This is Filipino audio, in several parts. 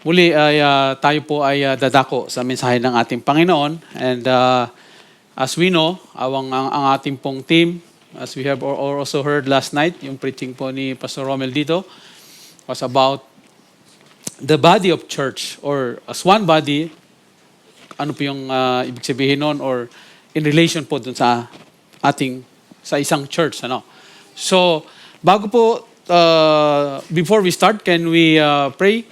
Muli ay tayo po ay dadako sa mensahe ng ating Panginoon. And as we know, ang ating pong team, as we have also heard last night, yung preaching po ni Pastor Romel dito, was about the body of church, or as one body. Ano po yung ibig sabihin nun, or in relation po dun sa isang church. So, bago po, before we start, can we pray?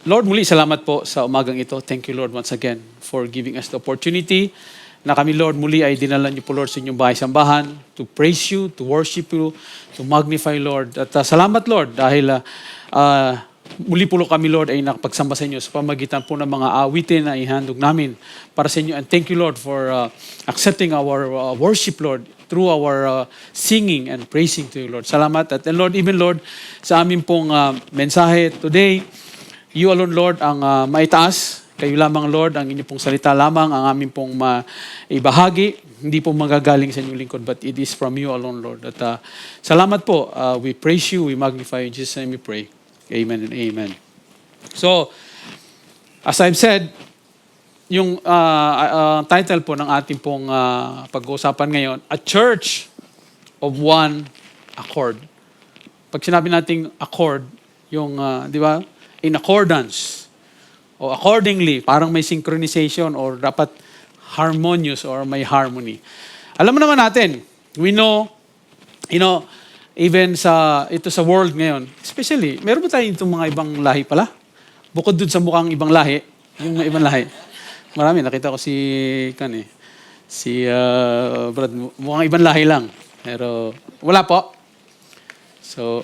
Lord, muli salamat po sa umagang ito. Thank you, Lord, once again for giving us the opportunity na kami, Lord, muli ay dinala niyo po, Lord, sa inyong bahay-sambahan to praise you, to worship you, to magnify, Lord. At salamat, Lord, dahil muli po kami, Lord, ay nakapagsamba sa inyo sa pamagitan po ng mga awitin na ihandog namin para sa inyo. And thank you, Lord, for accepting our worship, Lord, through our singing and praising to you, Lord. Salamat. At and Lord, even, Lord, sa amin pong mensahe today, you alone, Lord, ang maitaas. Kayo lamang, Lord, ang inyong pong salita lamang, ang aming pong maibahagi. Hindi po magagaling sa inyong lingkod, but it is from you alone, Lord. At salamat po. We praise you, we magnify you. In Jesus' name we pray. Amen and amen. So, as I've said, yung title po ng ating pong pag-uusapan ngayon, A Church of One Accord. Pag sinabi nating accord, yung, di ba, in accordance o accordingly, parang may synchronization or dapat harmonious or may harmony. Alam mo naman natin, we know, even sa world ngayon, especially, meron ba tayo itong mga ibang lahi pala? Bukod dun sa mukhang ibang lahi, yung ibang lahi. Marami, nakita ko si Brad, mukhang ibang lahi lang. Pero wala po. So,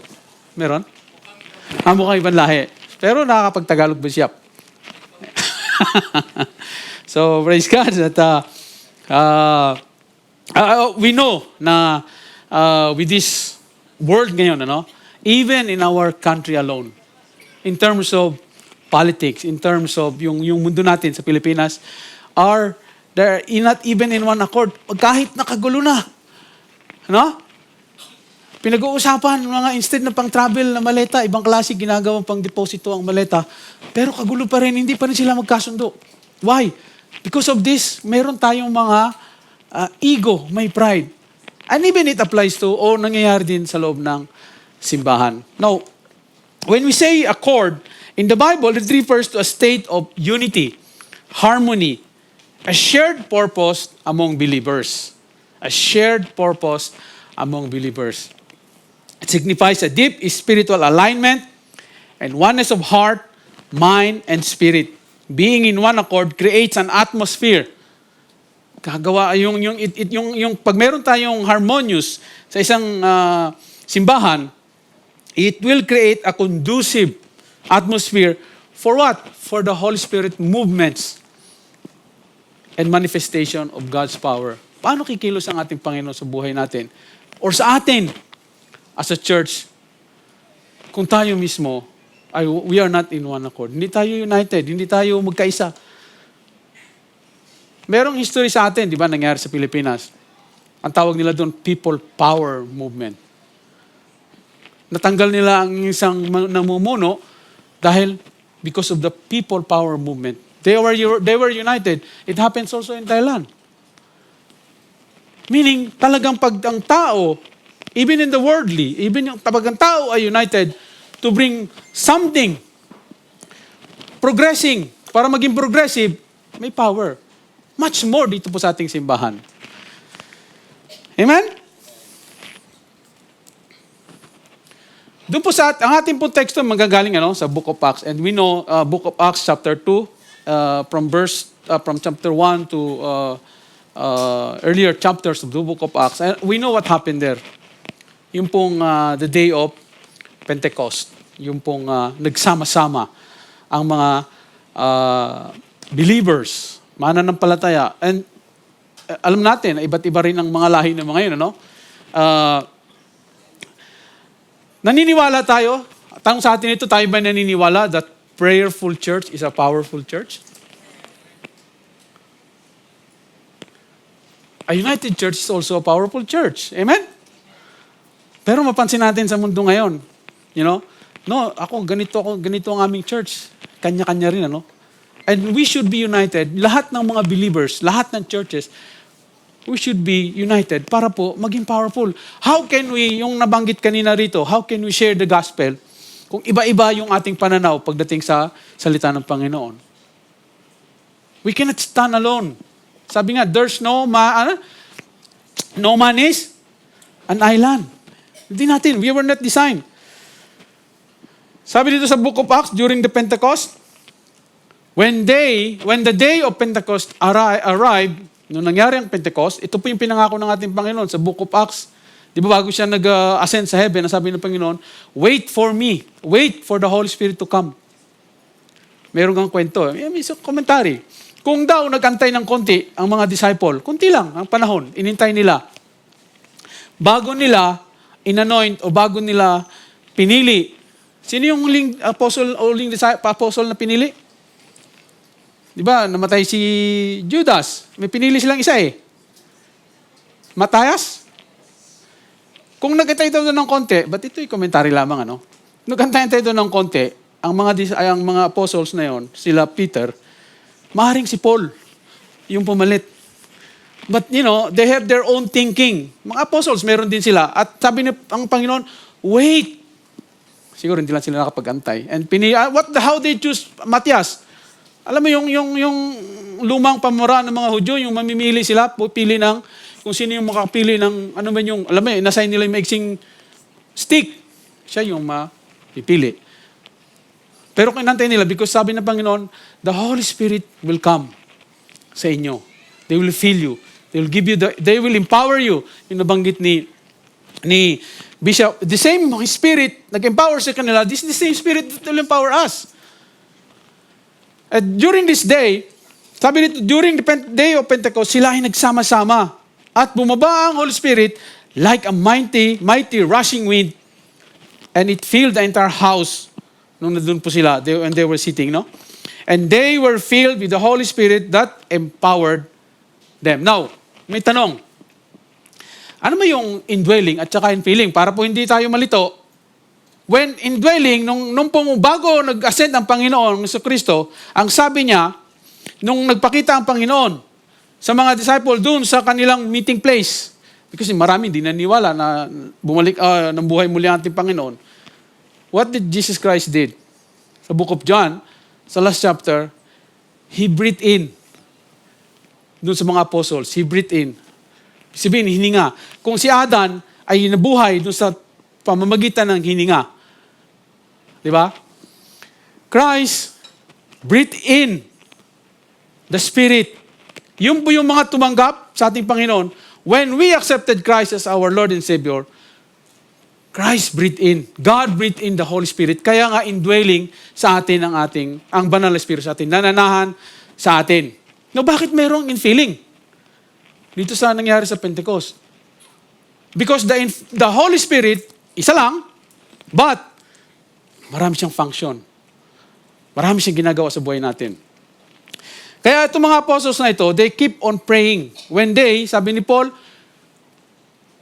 meron? Mukhang ibang lahi. Pero nakakapag-Tagalog ba siya? So, praise God. At we know na with this world ngayon, even in our country alone, in terms of politics, in terms of yung mundo natin sa Pilipinas, they're not even in one accord. Kahit nakagulo na. Pinag-uusapan, instead na pang-travel na maleta, ibang klase ginagawang pang-deposito ang maleta, pero kagulo pa rin, hindi pa rin sila magkasundo. Why? Because of this, meron tayong mga ego, may pride. And even it applies to, nangyayari din sa loob ng simbahan. Now, when we say accord, in the Bible, it refers to a state of unity, harmony, a shared purpose among believers. A shared purpose among believers. It signifies a deep spiritual alignment and oneness of heart, mind, and spirit. Being in one accord creates an atmosphere. Yung pag meron tayong harmonious sa isang simbahan, it will create a conducive atmosphere for what? For the Holy Spirit movements and manifestation of God's power. Paano kikilos ang ating Panginoon sa buhay natin? Or sa atin, as a church, kung tayo mismo, we are not in one accord. Hindi tayo united, hindi tayo magkaisa. Merong history sa atin, di ba, nangyari sa Pilipinas. Ang tawag nila doon, people power movement. Natanggal nila ang isang namumuno dahil because of the people power movement. They were united. It happens also in Thailand. Meaning, talagang pag ang tao, even in the worldly, pag ang tao ay united to bring something progressing, para maging progressive, may power. Much more dito po sa ating simbahan. Amen? Doon po ang ating po teksto magagaling sa Book of Acts. And we know Book of Acts chapter 2 from chapter 1 to earlier chapters of the Book of Acts. And we know what happened there. Yung pong the day of Pentecost. Yung pong nagsama-sama ang mga believers, mananampalataya. And alam natin, iba't iba rin ang mga lahi ng mga yun, naniniwala tayo, tanong sa atin ito, tayo ba naniniwala that prayerful church is a powerful church? A united church is also a powerful church. Amen? Pero mapansin natin sa mundo ngayon, No, ganito ang aming church. Kanya-kanya rin, ano? And we should be united. Lahat ng mga believers, lahat ng churches, we should be united para po maging powerful. How can we, yung nabanggit kanina rito, how can we share the gospel kung iba-iba yung ating pananaw pagdating sa salita ng Panginoon? We cannot stand alone. Sabi nga, there's no man is an island. Hindi natin, we were not designed. Sabi dito sa Book of Acts, during the Pentecost, when the day of Pentecost arrived, nung nangyari ang Pentecost, ito po yung pinangako ng ating Panginoon sa Book of Acts. Di ba bago siya nag-ascend sa heaven, nasabi ng Panginoon, wait for me, wait for the Holy Spirit to come. Meron kang kwento. May commentary. Kung daw nagantay ng konti ang mga disciple, konti lang ang panahon, inintay nila. Bago nila inanoint o bago nila pinili. Sino yung huling apostle na pinili? Di ba, namatay si Judas. May pinili silang isa eh. Matthias? Kung nagantay tayo ng konti, ba't ito'y komentary lamang, ano? Nagantay tayo ng konti, ang mga apostles na yon, sila Peter, maaaring si Paul, yung pumalit. But, they have their own thinking. Mga apostles, meron din sila. At sabi ang Panginoon, wait. Siguro hindi lang sila nakapag-antay. And how they choose Matthias? Alam mo yung lumang pamuraan ng mga Hudyo, yung mamimili sila, pili ng kung sino yung makapili ng nasay nila yung maiksing stick. Siya yung mapipili. Pero kinantay nila because sabi ng Panginoon, the Holy Spirit will come sa inyo. They will fill you. They will empower you. Yung nabanggit ni Bishop, the same Spirit nag-empower sa kanila, this is the same Spirit that will empower us. At during this day, sabi nito, during the day of Pentecost, sila ay nagsama-sama. At bumaba ang Holy Spirit like a mighty rushing wind. And it filled the entire house. Nung nandun po sila, when they were sitting, no? And they were filled with the Holy Spirit that empowered them. Now, may tanong. Ano ba yung indwelling at saka infilling? Para po hindi tayo malito, when indwelling, nung bago nag-ascend ang Panginoon sa Kristo, ang sabi niya, nung nagpakita ang Panginoon sa mga disciple doon sa kanilang meeting place, because marami hindi naniwala na bumalik ng buhay muli ang ating Panginoon. What did Jesus Christ did? Sa Book of John, sa last chapter, He breathed in. Doon sa mga apostles, He breathed in. Sabihin, hininga. Kung si Adan ay nabuhay doon sa pamamagitan ng hininga, di ba? Christ breathed in the Spirit. Yun po yung mga tumanggap sa ating Panginoon. When we accepted Christ as our Lord and Savior, Christ breathed in. God breathed in the Holy Spirit. Kaya nga indwelling sa atin ang banal na Spirit sa atin. Nananahan sa atin. No, bakit mayroong infilling? Dito sa nangyari sa Pentecost. Because the Holy Spirit, isa lang, but marami siyang function. Marami siyang ginagawa sa buhay natin. Kaya itong mga apostles na ito, they keep on praying. Sabi ni Paul,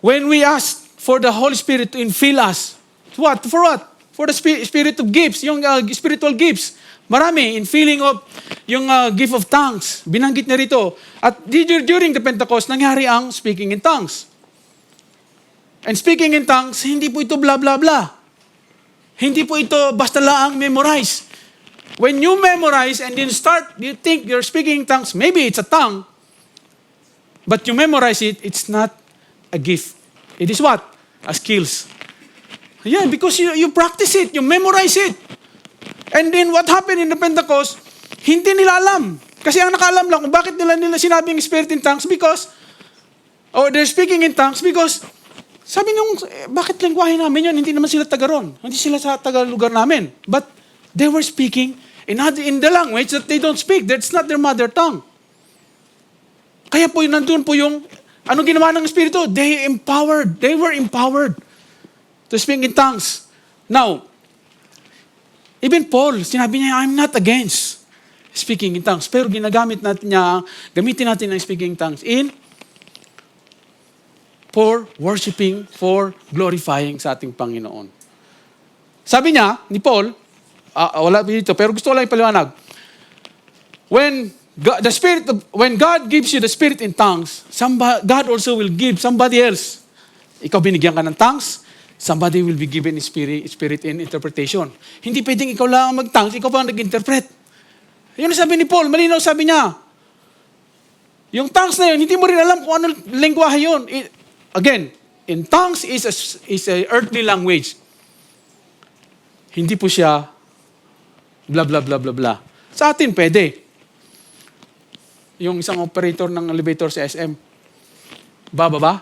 when we ask for the Holy Spirit to infill us, what? For what? For the Spirit of gifts, yung spiritual gifts. Marami, infilling of yung gift of tongues. Binanggit niya rito. At during the Pentecost, nangyari ang speaking in tongues. And speaking in tongues, hindi po ito blah blah blah. Hindi po ito basta laang memorize. When you memorize and then you think you're speaking in tongues, maybe it's a tongue, but you memorize it, it's not a gift. It is what? A skills. Yeah, because you practice it, you memorize it. And then what happened in the Pentecost, hindi nila alam. Kasi ang nakaalam lang kung bakit nila sinabing spirit in tongues or they're speaking in tongues because sabi nung, bakit lengguwahe namin yun? Hindi naman sila taga ron. Hindi sila sa taga lugar namin. But they were speaking in the language that they don't speak. That's not their mother tongue. Kaya po nandun po yung, ano ginawa ng Espiritu? They were empowered to speak in tongues. Now, even Paul, sinabi niya, I'm not against speaking in tongues. Pero gamitin natin ang speaking in tongues for worshiping, for glorifying sa ating Panginoon. Sabi niya, ni Paul, wala dito, pero gusto ko lang ipaliwanag. When God gives you the Spirit in tongues, God also will give somebody else. Ikaw binigyan ka ng tongues, somebody will be given spirit in interpretation. Hindi pwedeng ikaw lang mag-tongues, ikaw pa ang nag-interpret. Yun ang sabi ni Paul, malinaw sabi niya. Yung tongues na yun, hindi mo rin alam kung anong lengguwahe yun. Again, in tongues is a earthly language. Hindi po siya blah, blah, blah, blah, blah. Sa atin, pwede. Yung isang operator ng elevator sa SM, bababa?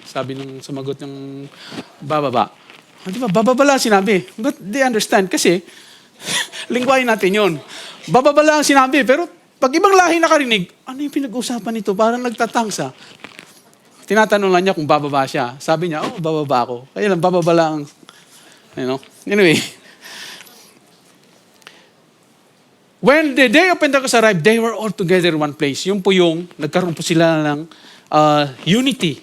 Sabi nung sumagot ng bababa. Di ba, bababa lang sinabi. But they understand kasi, lingwahin natin yun. Bababa lang sinabi, pero pag ibang lahi nakarinig, ano yung pinag-usapan nito? Parang nagtatangsa. Tinatanong lang niya kung bababa siya. Sabi niya, bababa ako. Kaya lang, bababa lang. Anyway. When the day of Pentecost arrived, they were all together in one place. Yung po yung, nagkaroon po sila ng unity.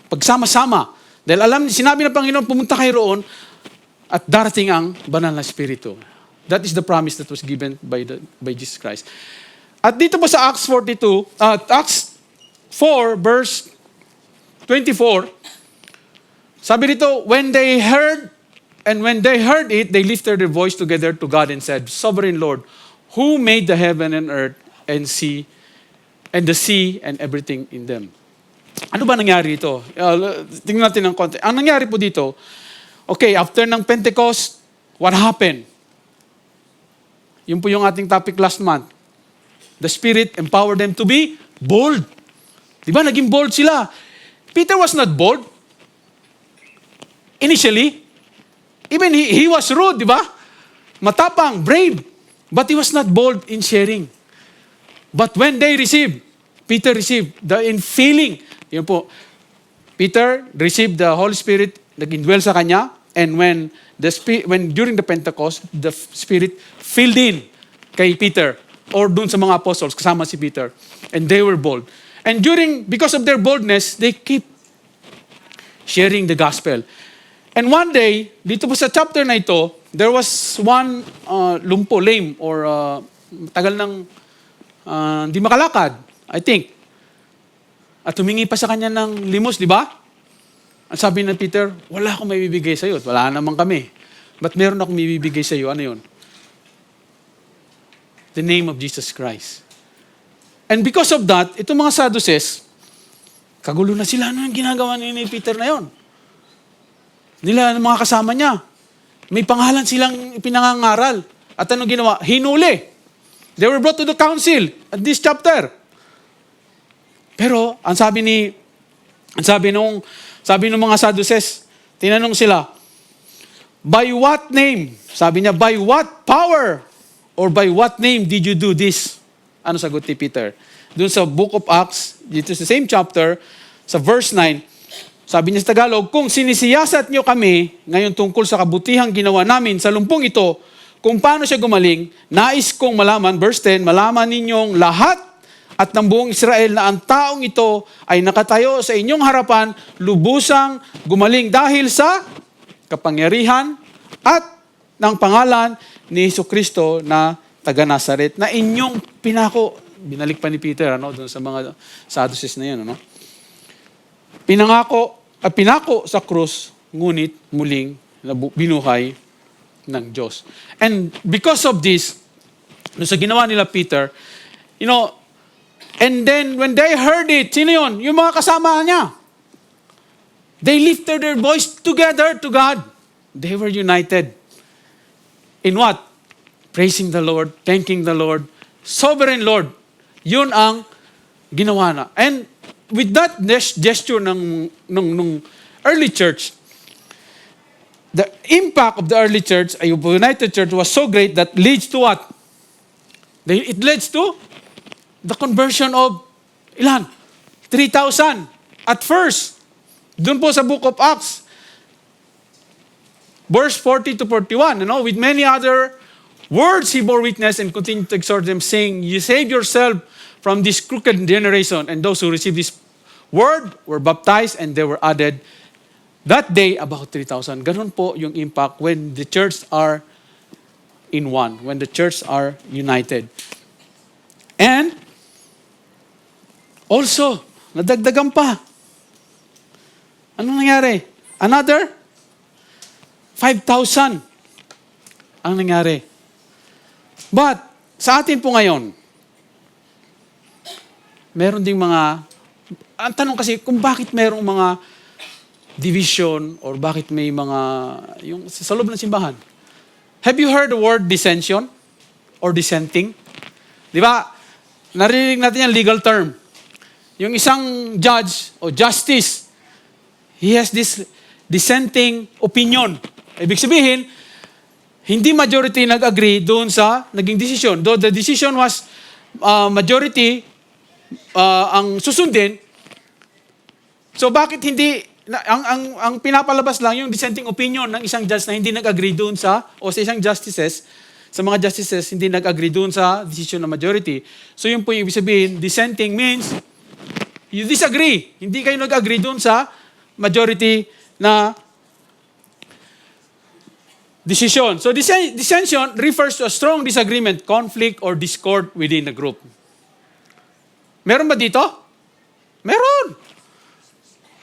Pagsama-sama. Dahil sinabi ng Panginoon, pumunta kayo roon at darating ang banal na Espiritu. That is the promise that was given by Jesus Christ. At dito po sa Acts 4, verse 24, sabi dito, when they heard it, they lifted their voice together to God and said, Sovereign Lord, who made the heaven and earth and the sea and everything in them. Ano ba nangyari ito? Tingnan natin ng konti. Ang nangyari po dito, okay, after ng Pentecost, what happened? Yun po yung ating topic last month. The Spirit empowered them to be bold. Diba? Naging bold sila. Peter was not bold. Initially. Even he was rude, diba? Matapang, brave. But he was not bold in sharing. But when they received, Peter received the infilling. Yun po. Peter received the Holy Spirit, nag-indwell sa kanya, and when during the Pentecost, the Spirit filled in kay Peter or dun sa mga apostles, kasama si Peter. And they were bold. And because of their boldness, they keep sharing the gospel. And one day, dito po sa chapter na ito, there was one lame, or tagal ng hindi makalakad, I think. At humingi pa sa kanya ng limos, di ba? Ang sabi ng Peter, wala akong may bibigay sa iyo. Wala naman kami. But meron akong may bibigay sa iyo. Ano yun? The name of Jesus Christ. And because of that, itong mga Sadducees, kagulo na sila. Ano yung ginagawa ni Peter na yon? Nila, mga kasama niya. May pangalan silang pinangangaral. At anong ginawa? Hinuli. They were brought to the council at this chapter. Pero, ang sabi nung mga Sadducees, tinanong sila, by what name? Sabi niya, by what power? Or by what name did you do this? Ano sagot ni Peter? Doon sa Book of Acts, dito sa same chapter, sa verse 9, sabi niya sa Tagalog, kung sinisiyasat niyo kami ngayon tungkol sa kabutihang ginawa namin sa lumpong ito, kung paano siya gumaling, nais kong malaman, verse 10, malaman ninyong lahat at ng buong Israel na ang taong ito ay nakatayo sa inyong harapan, lubusang gumaling dahil sa kapangyarihan at ng pangalan ni Jesucristo na taga Nazaret, na inyong pinako. Binalik pa ni Peter, doon sa mga Sadducees na yun, pinako sa krus, ngunit muling binuhay ng Diyos. And because of this, sa ginawa nila Peter, and then when they heard it, sino yun? Yung mga kasama niya. They lifted their voice together to God. They were united. In what? Praising the Lord, thanking the Lord, sovereign Lord. Yun ang ginawa na. And with that gesture ng early church, the impact of the early church, a united church, was so great that leads to what? It leads to the conversion of ilan? 3,000 at first. Doon po sa Book of Acts, verse 40 to 41, with many other words he bore witness and continued to exhort them, saying, you save yourself from this crooked generation. And those who received this word were baptized, and there were added That day, about 3,000. Ganun po yung impact when the church are in one, when the church are united. And also, nadagdagan pa. Anong nangyari? Another 5,000 ang nangyari. But, sa atin po ngayon, meron ding mga, ang tanong kasi kung bakit merong mga division or bakit may mga, yung sa loob ng simbahan. Have you heard the word dissension or dissenting? Di ba? Narinig natin yung legal term. Yung isang judge o justice, he has this dissenting opinion. Ibig sabihin, hindi majority nag-agree doon sa naging decision. Though the decision was majority ang susundin, so bakit hindi, ang pinapalabas lang yung dissenting opinion ng isang judge na hindi nag-agree doon sa, o sa isang justices, sa mga justices, hindi nag-agree doon sa decision ng majority. So yun po yung ibig sabihin, dissenting means, you disagree. Hindi kayo nag-agree doon sa majority na decision. So dissension refers to a strong disagreement, conflict, or discord within the group. Meron ba dito? Meron.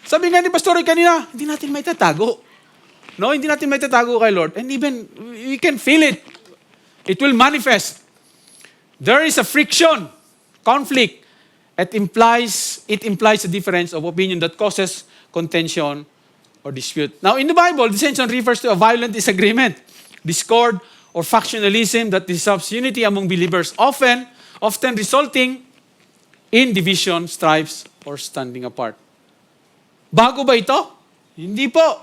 Sabi nga ni Pastor kanina, hindi natin may tatago. No, hindi natin may tatago kay Lord. And even, we can feel it. It will manifest. There is a friction, conflict. It implies a difference of opinion that causes contention or dispute. Now, in the Bible, dissension refers to a violent disagreement, discord, or factionalism that disrupts unity among believers, often resulting in division, strifes, or standing apart. Bago ba ito? Hindi po.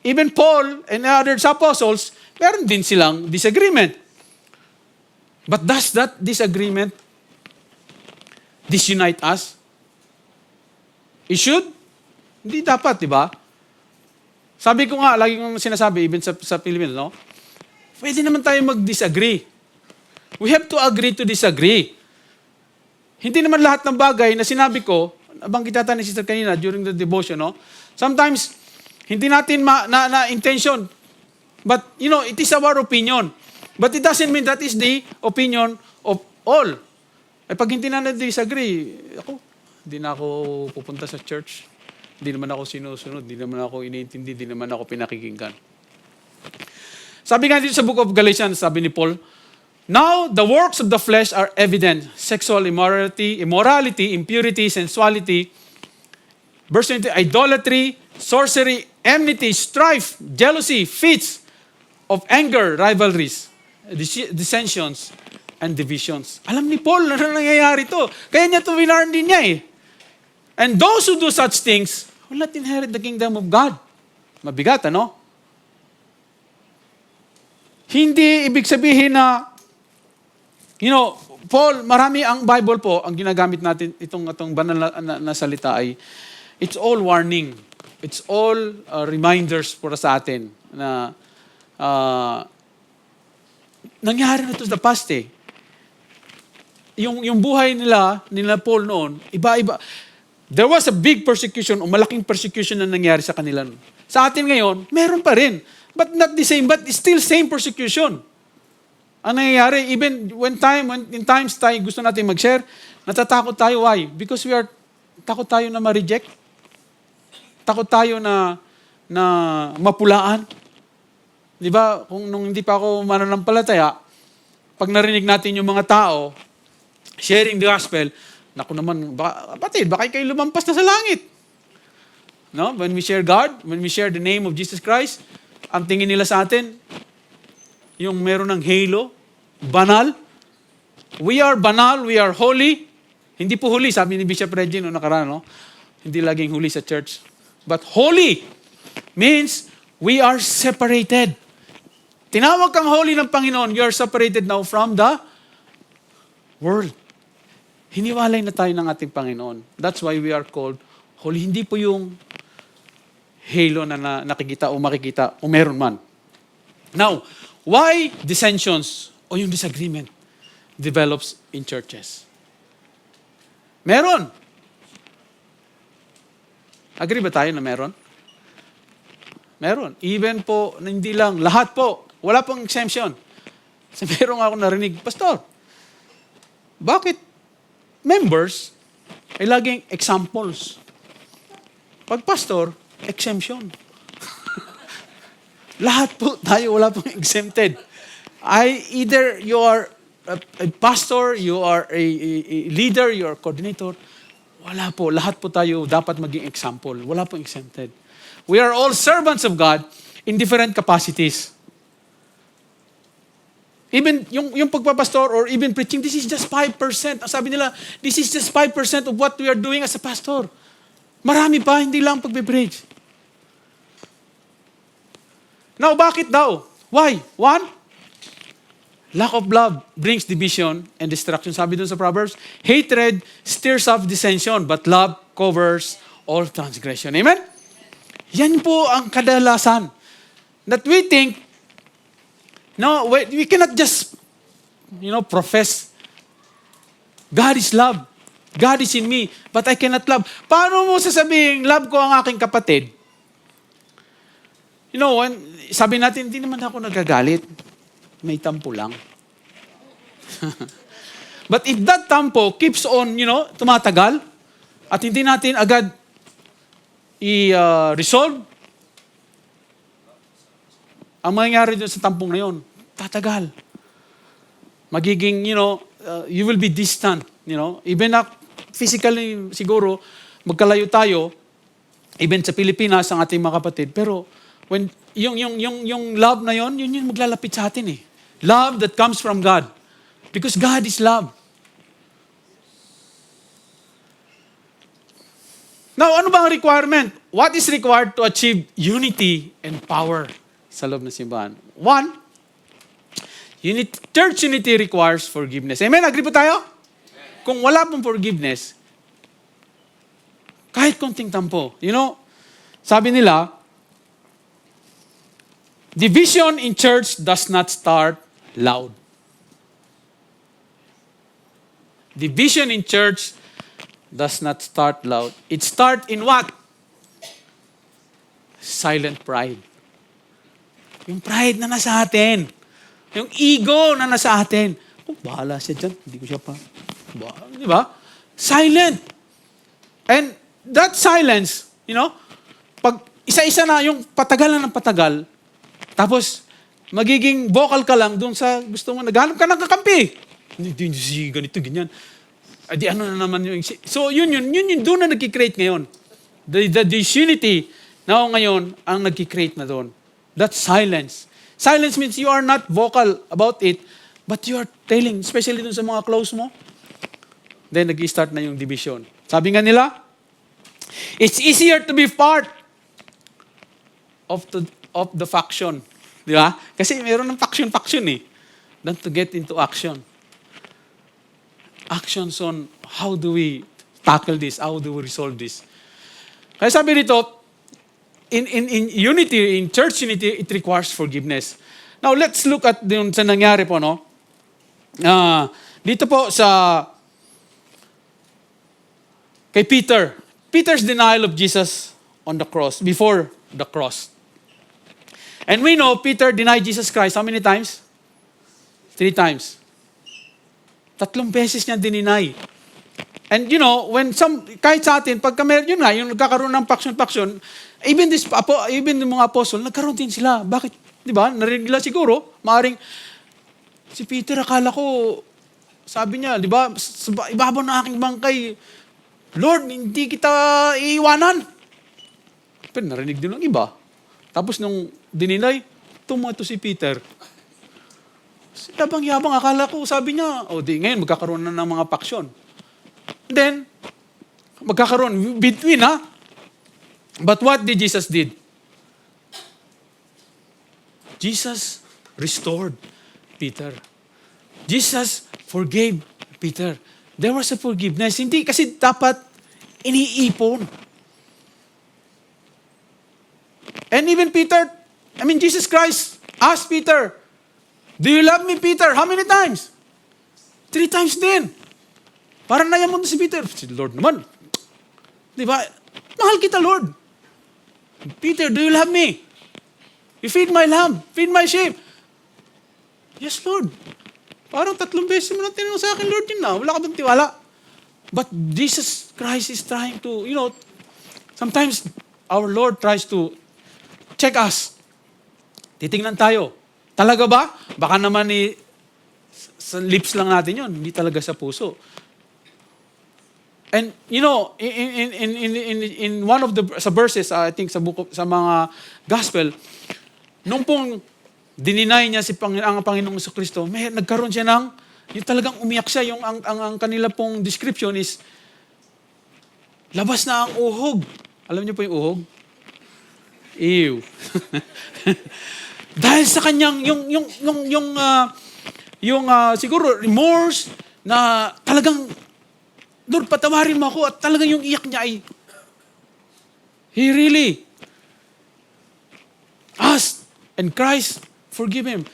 Even Paul and other apostles, meron din silang disagreement. But does that disagreement disunite us? It should? Hindi dapat, di ba? Sabi ko nga, lagi kong sinasabi, even sa Pilipinas, no? Pwede naman tayo mag-disagree. We have to agree to disagree. Hindi naman lahat ng bagay na sinabi ko, nabanggit natin ni Sister kanina during the devotion, no? Sometimes, hindi natin na-intention. But, it is our opinion. But it doesn't mean that is the opinion of all. Pag hindi na disagree, hindi na ako pupunta sa church. Hindi naman ako sinusunod. Hindi naman ako iniintindi. Hindi naman ako pinakikinggan. Sabi nga dito sa book of Galatians, sabi ni Paul, now, the works of the flesh are evident. Sexual immorality, impurity, sensuality, verse 20, idolatry, sorcery, enmity, strife, jealousy, fits of anger, rivalries, dissensions, and divisions. Alam ni Paul na nangyayari to. Kaya niya ito winarn din niya eh. And those who do such things will not inherit the kingdom of God. Mabigat, ano? Hindi ibig sabihin na Paul, marami ang Bible po, ang ginagamit natin, itong banal na salita ay, it's all warning. It's all reminders para sa atin na nangyari na ito sa past eh. Yung buhay nila Paul noon, iba-iba. There was a big persecution o malaking persecution na nangyari sa kanila noon. Sa atin ngayon, meron pa rin. But not the same, but still same persecution. Ang nangyayari, even in times tayo gusto natin mag-share, natatakot tayo. Why? Because takot tayo na ma-reject. Takot tayo na mapulaan. Di ba? Kung nung hindi pa ako mananampalataya, pag narinig natin yung mga tao, sharing the gospel, naku naman, baka kayo lumampas na sa langit. No? When we share God, when we share the name of Jesus Christ, ang tingin nila sa atin, yung meron ng halo, banal. We are banal, we are holy. Hindi po holy, sabi ni Bishop Regine noong nakaraan, no? Hindi laging holy sa church. But holy means we are separated. Tinawag kang holy ng Panginoon, you are separated now from the world. Hiniwalay na tayo ng ating Panginoon. That's why we are called holy. Hindi po yung halo na nakikita o makikita o meron man. Now, why dissensions o yung disagreement develops in churches? Meron. Agree ba tayo na meron? Meron. Even po, hindi lang, lahat po. Wala pong exemption. So, meron ako narinig, Pastor, bakit members ay laging examples? Pag pastor, exemption. Lahat po tayo, wala pong exempted. Either you are a pastor, you are a leader, you are a coordinator. Wala po. Lahat po tayo dapat maging example. Wala pong exempted. We are all servants of God in different capacities. Even yung pagpapastor or even preaching, this is just 5%. Ang sabi nila, this is just 5% of what we are doing as a pastor. Marami pa, hindi lang pagpe-preach. Now, bakit daw? Why? One, lack of love brings division and destruction. Sabi dun sa Proverbs, hatred stirs up dissension, but love covers all transgression. Amen? Yan po ang kadalasan. That we think, no, we cannot just, profess, God is love. God is in me, but I cannot love. Paano mo sasabihin, love ko ang aking kapatid? Sabi natin, hindi naman ako nagagalit. May tampo lang. But if that tampo keeps on, tumatagal, at hindi natin agad i-resolve, ang mangyayari doon sa tampong na yun, tatagal. Magiging, you will be distant, Even physically, siguro, magkalayo tayo, even sa Pilipinas, ang ating mga kapatid, pero when yung love na yun yung maglalapit sa atin eh. Love that comes from God. Because God is love. Now, ano ba ang requirement? What is required to achieve unity and power sa loob ng simbahan? One, church unity requires forgiveness. Amen? Agree po tayo? Kung wala pong forgiveness, kahit konting tampo, sabi nila, division in church does not start loud. Division in church does not start loud. It starts in what? Silent pride. Yung pride na nasa atin. Yung ego na nasa atin. Bahala siya dyan. Hindi ko siya pa. Di ba? Silent. And that silence, pag isa-isa na yung patagal na ng patagal, tapos magiging vocal ka lang doon sa gusto mo, naghanap ka ng kakampi. Hindi si ganito, ganyan. Di ano na naman yung... So yun, doon na nag-create ngayon. The disunity na ngayon ang nag-create na doon. That's silence. Silence means you are not vocal about it, but you are telling, especially doon sa mga close mo. Then nag-start na yung division. Sabi nga nila, it's easier to be part of the faction. Di ba? Kasi mayroon ng faction eh. Than to get into action. Actions on how do we tackle this? How do we resolve this? Kaya sabi dito, in unity, in church unity, it requires forgiveness. Now, let's look at yung sa nangyari po, no? Dito po sa kay Peter. Peter's denial of Jesus on the cross, before the cross. And we know Peter denied Jesus Christ how many times? 3 times. 3 beses niya dininay. And when kahit sa atin, pagka yun nga, yung nagkakaroon ng faction, even yung mga apostol, nagkaroon din sila. Bakit? Di ba? Narinig nila siguro, maaring, si Peter, akala ko, sabi niya, di ba, ibabaw ng aking bangkay, Lord, hindi kita iiwanan. Pero narinig din ng iba. Tapos nung dininay, tumato si Peter. Yabang-yabang, akala ko, sabi niya, ngayon magkakaroon na ng mga faction. Then, magkakaroon between, But what did Jesus did? Jesus restored Peter. Jesus forgave Peter. There was a forgiveness. Hindi kasi dapat iniipon. And even Jesus Christ asked Peter, do you love me, Peter? How many times? 3 times din. Parang nayamon si Peter. Si Lord naman. Di ba? Mahal kita, Lord. Peter, do you love me? You feed my lamb, feed my sheep. Yes, Lord. Parang 3 beses mo lang tinanong sa akin, Lord, yun na. Wala ka bang tiwala? But Jesus Christ is trying to, sometimes our Lord tries to check us. Titingnan tayo. Talaga ba? Baka naman sa lips lang natin yun, hindi talaga sa puso. And in one of the sa verses, I think sa mga gospel, nung pong dininay niya ang Panginoong Kristo, nagkaroon siya ng yung talagang umiyak siya, ang kanila pong description is labas na ang uhog. Alam niyo po yung uhog? Ew. Dahil sa kanyang siguro remorse na talagang Lord, patawarin mo ako, at talagang yung iyak niya ay he really asked and Christ forgive him.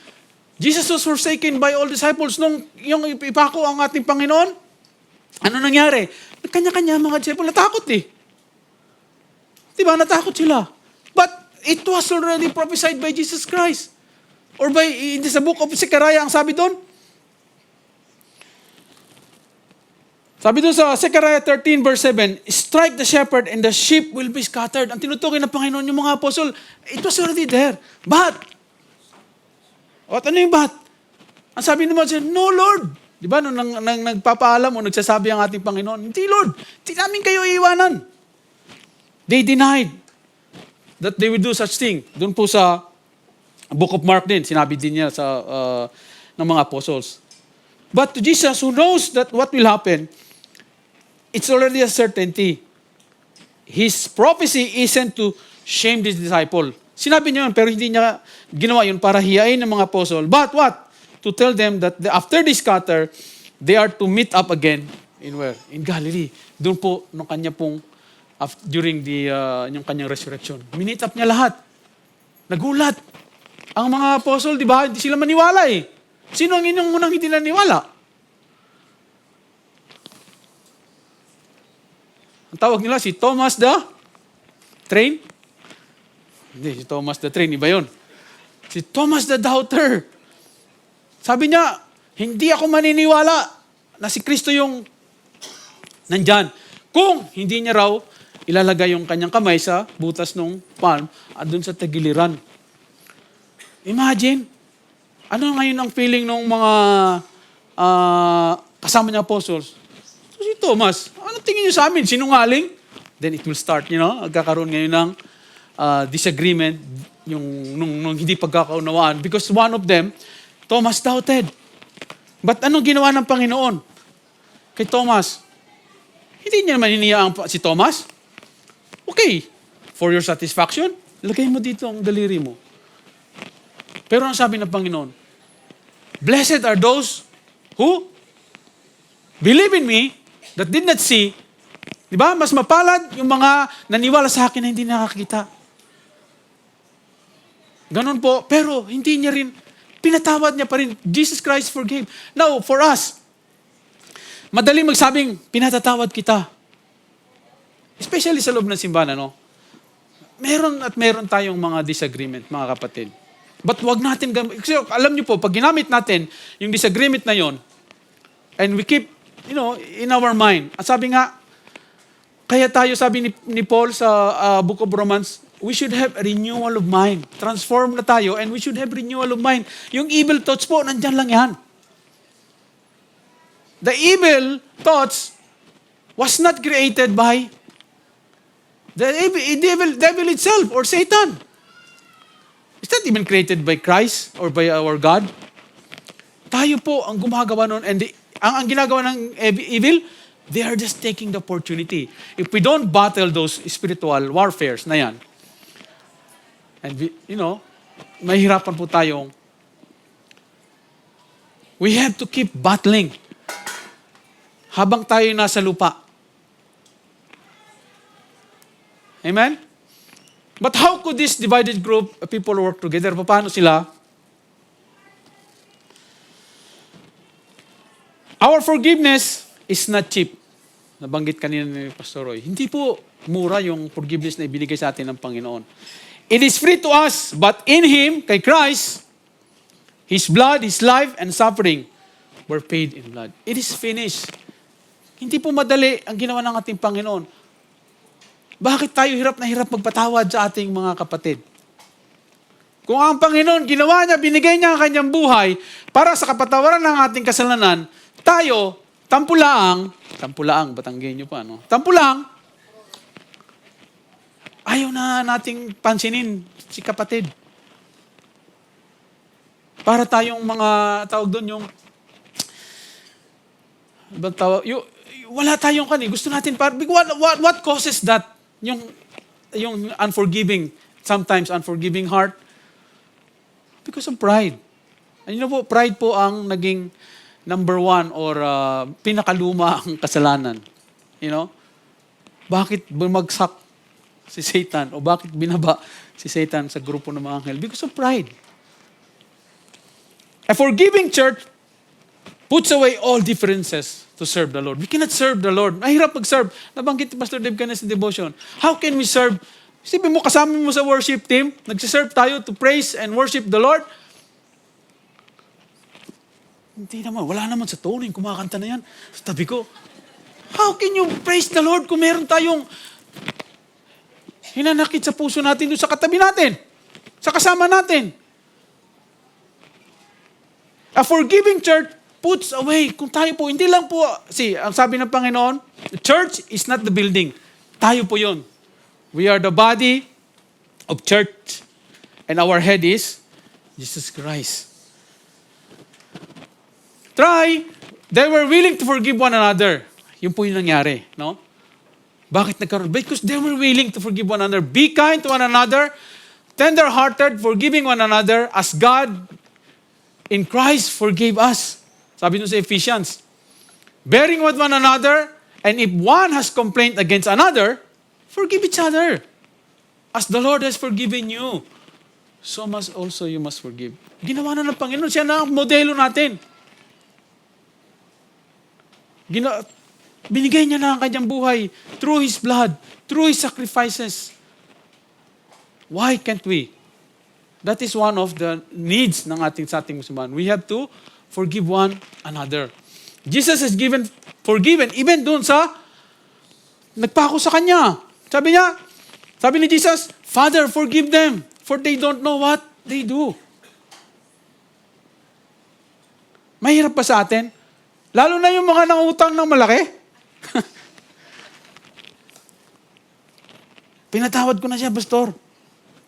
Jesus was forsaken by all disciples nung yung ipako ang ating Panginoon. Ano nangyari? Kanya-kanya mga disciples natakot Diba? Natakot sila. But it was already prophesied by Jesus Christ. Or sa book of Zechariah, ang sabi doon, sabi doon sa Zechariah 13 verse 7, strike the shepherd and the sheep will be scattered. Ang tinutukoy ng Panginoon yung mga apostol, it was already there. But, ano yung but? Ang sabi naman siya, no Lord. Di ba, nung nagpapaalam o nagsasabi ang ating Panginoon, hindi Lord, hindi namin kayo iiwanan. They denied that they would do such thing. Doon po sa book of Mark din, sinabi din niya ng mga apostles. But to Jesus who knows that what will happen, it's already a certainty. His prophecy isn't to shame this disciple. Sinabi niya yun, pero hindi niya ginawa yun para hiyain ng mga apostle. But what? To tell them that after they scatter, they are to meet up again in where? In Galilee. Doon po, nung kanya pong, during yung kanyang resurrection. Meet up niya lahat. Nagulat. Ang mga apostle, di ba, hindi sila maniwala Sino ang inyong unang hindi naniwala? Ang tawag nila si Thomas the Train. Hindi, si Thomas the Train, iba yun. Si Thomas the Doubter. Sabi niya, hindi ako maniniwala na si Kristo yung nandyan. Kung hindi niya raw ilalagay yung kanyang kamay sa butas ng palm at dun sa tagiliran. Imagine, ano ngayon ang feeling ng mga kasama niya apostles? So, si Thomas, ano tingin niyo sa amin? Sinungaling? Then it will start, magkakaroon ngayon ng disagreement, nung hindi pagkakaunawaan. Because one of them, Thomas doubted. But anong ginawa ng Panginoon kay Thomas? Hindi niya naman hiniyaan si Thomas. Okay, for your satisfaction, lagay mo dito ang daliri mo. Pero ang sabi ng Panginoon, blessed are those who believe in me that did not see. Diba? Mas mapalad yung mga naniwala sa akin na hindi nakakita. Ganon po. Pero hindi niya rin, pinatawad niya pa rin. Jesus Christ forgave. Now, for us, madaling magsabing, pinatatawad kita. Especially sa loob ng simbahan, meron tayong mga disagreement, mga kapatid. But wag natin, kasi alam niyo po, pag ginamit natin yung disagreement na yon, and we keep, in our mind. At sabi nga, kaya tayo, sabi ni Paul sa Book of Romans, we should have a renewal of mind. Transform na tayo, and we should have renewal of mind. Yung evil thoughts po, nandyan lang yan. The evil thoughts was not created by the devil itself or Satan. It's not even created by Christ or by our God. Tayo po ang gumagawa nun. And ang ginagawa ng evil, they are just taking the opportunity. If we don't battle those spiritual warfares na yan, and mahirapan po tayong, we have to keep battling habang tayo nasa lupa. Amen? But how could this divided group of people work together? Paano sila? Our forgiveness is not cheap. Nabanggit kanina ni Pastor Roy. Hindi po mura yung forgiveness na ibinigay sa atin ng Panginoon. It is free to us, but in Him, kay Christ, His blood, His life, and suffering were paid in blood. It is finished. Hindi po madali ang ginawa ng ating Panginoon. Bakit tayo hirap na hirap magpatawad sa ating mga kapatid? Kung ang Panginoon ginawa niya, binigay niya ang kanyang buhay para sa kapatawaran ng ating kasalanan, tayo, tampulaang, Batanggen nyo pa, no? Tampulaang, ayaw na nating pansinin si kapatid. Para tayong mga, tawag doon yung, wala tayong gusto natin, what causes that? Yung unforgiving, sometimes unforgiving heart. Because of pride. And po, pride po ang naging number one or pinakaluma ang kasalanan. Bakit bumagsak si Satan o bakit binaba si Satan sa grupo ng mga anghel? Because of pride. A forgiving church puts away all differences to serve the Lord. We cannot serve the Lord. Mahirap mag-serve. Nabanggit ni Pastor Dave kanina sa devotion. How can we serve? Isipin mo, kasama mo sa worship team, nagsiserve tayo to praise and worship the Lord. Hindi naman, wala naman sa tono, kumakanta na yan. Sa tabi ko, how can you praise the Lord kung meron tayong hinanakit sa puso natin doon sa katabi natin, sa kasama natin? A forgiving church puts away, kung tayo po, hindi lang po, ang sabi ng Panginoon, the church is not the building. Tayo po yun. We are the body of church and our head is Jesus Christ. They were willing to forgive one another. Yun po yung nangyari, no? Bakit nagkaroon? Because they were willing to forgive one another. Be kind to one another, tender-hearted, forgiving one another as God in Christ forgave us. Sabi nun sa Ephesians. Bearing with one another, and if one has complained against another, forgive each other. As the Lord has forgiven you, so must also you must forgive. Ginawa na ng Panginoon. Siya na ang modelo natin. Binigay niya na ang kanyang buhay through His blood, through His sacrifices. Why can't we? That is one of the needs ng sa ating Musulman. We have to forgive one another. Jesus has forgiven even doon sa nagpako sa Kanya. Sabi ni Jesus, Father, forgive them, for they don't know what they do. Mahirap pa sa atin? Lalo na yung mga nangutang ng malaki. Pinatawad ko na siya, Pastor.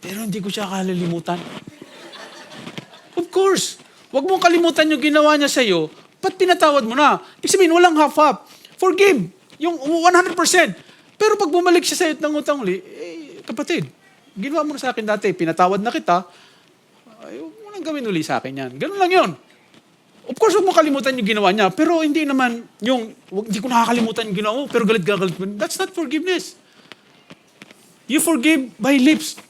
Pero hindi ko siya kalilimutan. Of course. Huwag mong kalimutan yung ginawa niya sa iyo. Ba't pinatawad mo na? Ibig sabihin, walang half-half. Forgive. Yung 100%. Pero pag bumalik siya sa iyo ng utang uli, kapatid, ginawa mo na sa akin dati, pinatawad na kita, huwag mo nang gawin uli sa akin yan. Ganun lang yun. Of course, huwag mo kalimutan yung ginawa niya, pero hindi naman hindi ko nakakalimutan yung ginawa mo, pero galit. That's not forgiveness. You forgive by lips.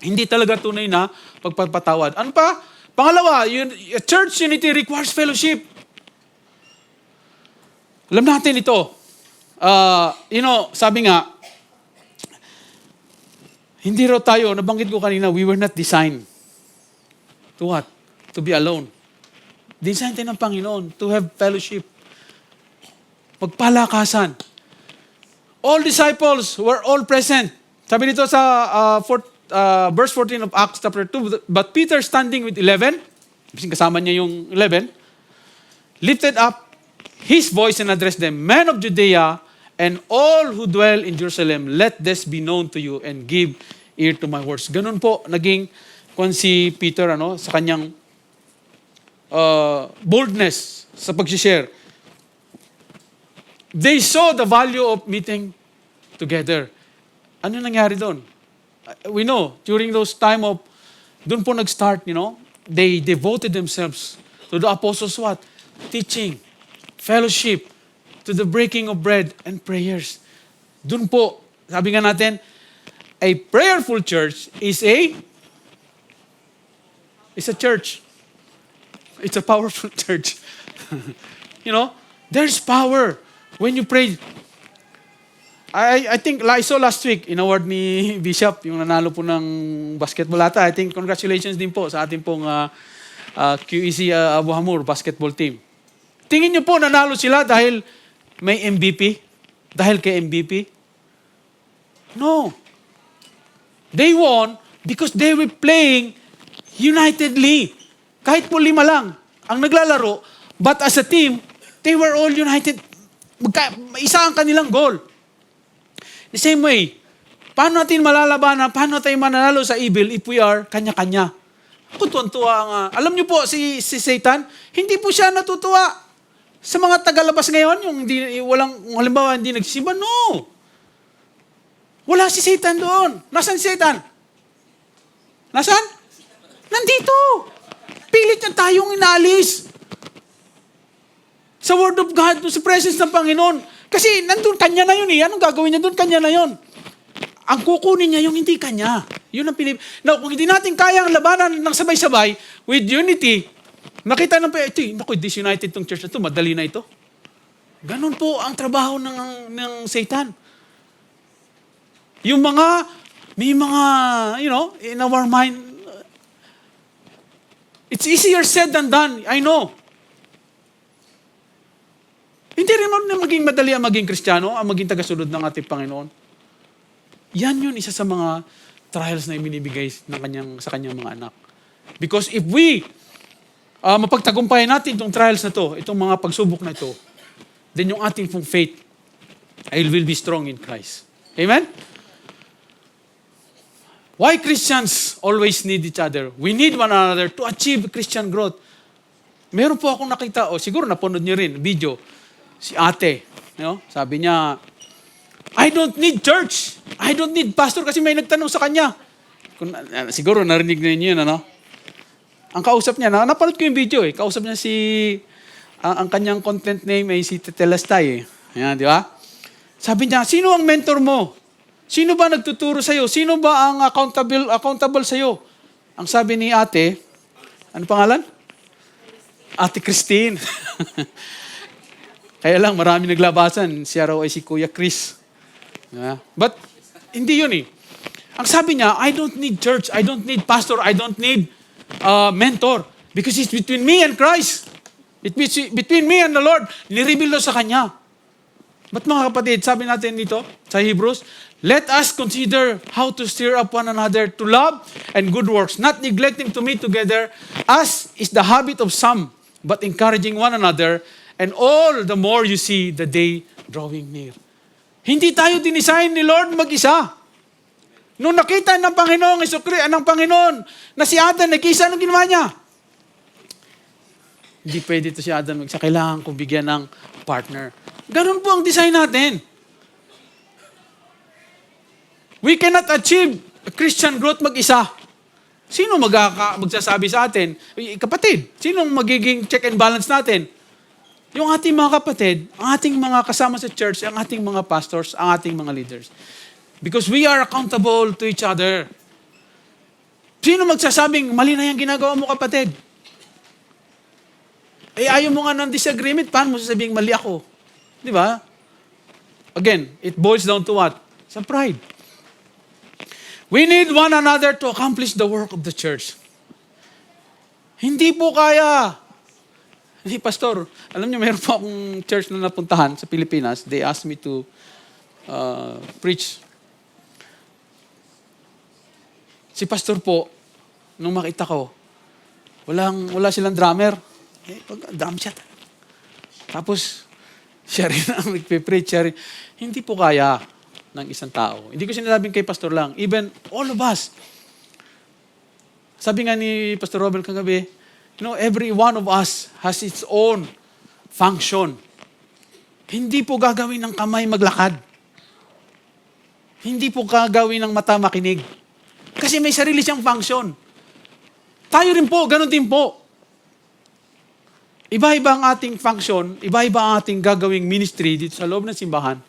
Hindi talaga tunay na pagpapatawad. Ano pa? Pangalawa, church unity requires fellowship. Alam natin ito. Sabi nga, hindi raw tayo, nabanggit ko kanina, we were not designed to what? To be alone. Design tayo ng Panginoon to have fellowship. Magpalakasan. All disciples were all present. Sabi dito sa verse 14 of Acts chapter 2, but Peter standing with 11, kasama niya yung 11, lifted up his voice and addressed them, Men of Judea and all who dwell in Jerusalem, let this be known to you and give ear to my words. Ganun po naging si Peter sa kanyang boldness sa pag-share. They saw the value of meeting together. Ano nangyari doon? We know, during those time of, doon po nag-start, they devoted themselves to the apostles' what? Teaching, fellowship, to the breaking of bread and prayers. Doon po, sabi nga natin, a prayerful church is a church. It's a powerful church. There's power when you pray. I think I saw last week, inaward ni Bishop, yung nanalo po ng basketball ata. I think congratulations din po sa ating pong QEC Abu Hamur basketball team. Tingin niyo po nanalo sila dahil may MVP? Dahil kay MVP? No. They won because they were playing unitedly. Kahit po 5 lang ang naglalaro, but as a team, they were all united. Isa ang kanilang goal. The same way, paano natin malalabanan, paano tayo mananalo sa evil if we are kanya-kanya? Ako tuwan-tuwa nga. Alam niyo po, si Satan, hindi po siya natutuwa sa mga tagalabas ngayon, yung halimbawa hindi nagsisimba. No! Wala si Satan doon. Nasaan si Satan? Nasaan? Nandito! Pilit niya tayong inalis. Sa Word of God, sa presence ng Panginoon. Kasi nandun kanya na yun eh. Anong gagawin niya doon? Kanya na yun. Ang kukunin niya yung hindi kanya. Yun ang Now, kung hindi natin kaya ang labanan ng sabay-sabay with unity, nakita ng disunited tong church na ito, madali na ito. Ganun po ang trabaho ng Satan. Yung may mga, in our mind, it's easier said than done. I know. Hindi rin na maging madali ang maging Kristiyano, ang maging tagasunod ng ating Panginoon. Yan yun, isa sa mga trials na ibinibigay sa kanyang mga anak. Because if we mapagtagumpayan natin itong trials na to, itong mga pagsubok na ito, then yung ating pong faith will be strong in Christ. Amen? Why Christians always need each other? We need one another to achieve Christian growth. Meron po akong nakita, siguro napanood niyo rin, video, si ate, sabi niya, I don't need church. I don't need pastor kasi may nagtanong sa kanya. Siguro narinig na niyo yun, Ang kausap niya, napanood ko yung video kausap niya ang kanyang content name ay si Tetelestay Ayan, di ba? Sabi niya, sino ang mentor mo? Sino ba nagtuturo sa'yo? Sino ba ang accountable sa'yo? Ang sabi ni ate, ano pangalan? Ate Christine. Kaya lang, marami naglabasan. Siya raw ay si Kuya Chris. But, hindi yun Ang sabi niya, I don't need church. I don't need pastor. I don't need mentor. Because it's between me and Christ. It's between me and the Lord. Nireveal daw sa Kanya. But mga kapatid, sabi natin dito sa Hebrews, let us consider how to stir up one another to love and good works, not neglecting to meet together, as is the habit of some, but encouraging one another, and all the more you see the day drawing near. Hindi tayo dinisign ni Lord mag-isa. Nung nakita ng Panginoon na si Adan nag-isa, anong ginawa niya? Hindi pwede ito si Adan mag-isa. Kailangan kong bigyan ng partner. Ganun po ang design natin. We cannot achieve Christian growth mag-isa. Sino magsasabi sa atin? Kapatid, sino magiging check and balance natin? Yung ating mga kapatid, ang ating mga kasama sa church, ang ating mga pastors, ang ating mga leaders. Because we are accountable to each other. Sino magsasabing, mali na yung ginagawa mo, kapatid? Ayaw mo nga ng disagreement, paano mo sasabing mali ako? Di ba? Again, it boils down to what? Sa pride. We need one another to accomplish the work of the church. Hindi po kaya. Hindi, Pastor. Alam niyo, mayroon po akong church na napuntahan sa Pilipinas. They asked me to preach. Si Pastor po, nung makita ko, wala silang drummer. Drum set. Tapos, siya rin ang nagpe-preach. Hindi po kaya ng isang tao. Hindi ko sinasabing kay Pastor lang. Even all of us. Sabi nga ni Pastor Robert kagabi, every one of us has its own function. Hindi po gagawin ng kamay maglakad. Hindi po gagawin ng mata makinig. Kasi may sarili siyang function. Tayo rin po, ganun din po. Iba-iba ang ating function, iba-iba ang ating gagawing ministry dito sa loob ng simbahan.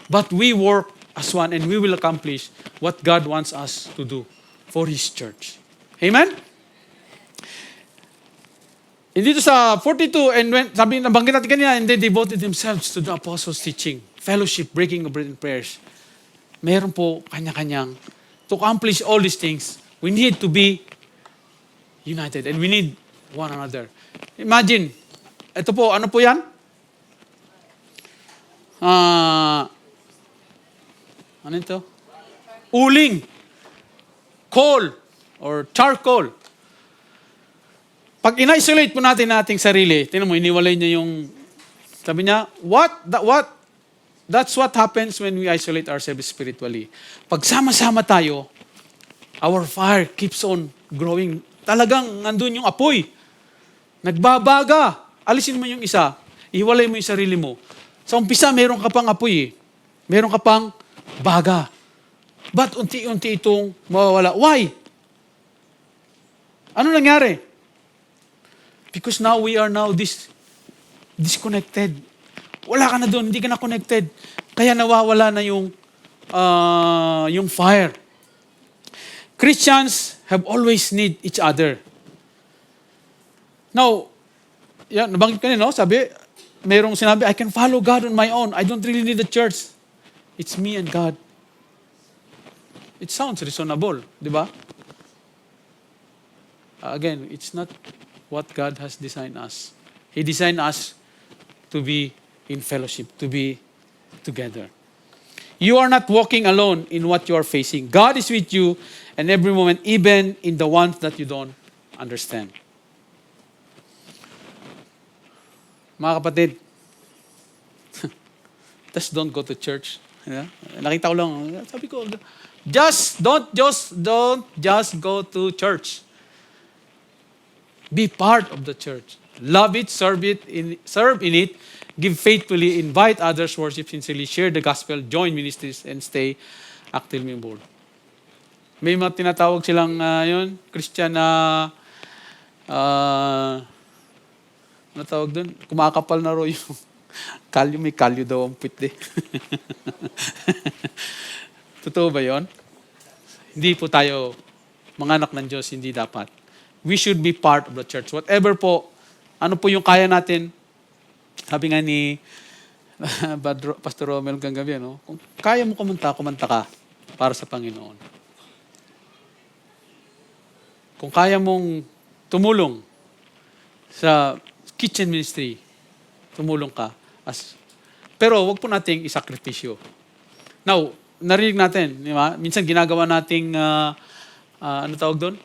But we work as one and we will accomplish what God wants us to do for His church. Amen? Dito sa 42, and when, sabi, nabanggit natin kanina, and they devoted themselves to the apostles' teaching, fellowship, breaking of bread and prayers. Meron po kanya-kanyang, to accomplish all these things, we need to be united and we need one another. Imagine, ito po, ano po yan? Ano ito? Uling, coal, or charcoal. Pag in-isolate po natin ating sarili, tingnan mo, iniwalay niya yung, sabi niya, that's what happens when we isolate ourselves spiritually. Pag sama-sama tayo, our fire keeps on growing. Talagang nandun yung apoy. Nagbabaga. Alisin mo yung isa, ihiwalay mo yung sarili mo. Sa umpisa, meron ka pang apoy eh. Meron ka pang baga. But unti-unti itong mawawala. Why? Ano nangyari? Because now we are now disconnected. Wala ka na doon, hindi ka na connected. Kaya nawawala na yung fire. Christians have always need each other. Now, yan, nabanggit ka no? Sabi, mayroong sinabi, I can follow God on my own. I don't really need the church. It's me and God. It sounds reasonable, di ba? Again, it's not what God has designed us. He designed us to be in fellowship, to be together. You are not walking alone in what you are facing. God is with you and every moment, even in the ones that you don't understand. Mga kapatid, just don't go to church. Yeah? Nakita ko lang, sabi ko, don't just go to church. Be part of the church. Love it, serve in it, give faithfully, invite others, worship sincerely, share the gospel, join ministries, and stay actively involved. May mga tinatawag silang Christian na ano tawag doon? Kumakapal na raw yung kalyo, may kalyo daw ang puwit. Totoo ba yon? Hindi po tayo, mga anak ng Diyos, hindi dapat. We should be part of the church. Whatever po, ano po yung kaya natin, sabi nga ni Pastor Romel kagabi, no? Kung kaya mo kumanta ka para sa Panginoon. Kung kaya mong tumulong sa kitchen ministry, tumulong ka. Pero wag po nating isakripisyo. Now, narinig natin, di ba? Minsan ginagawa nating, ano tawag doon?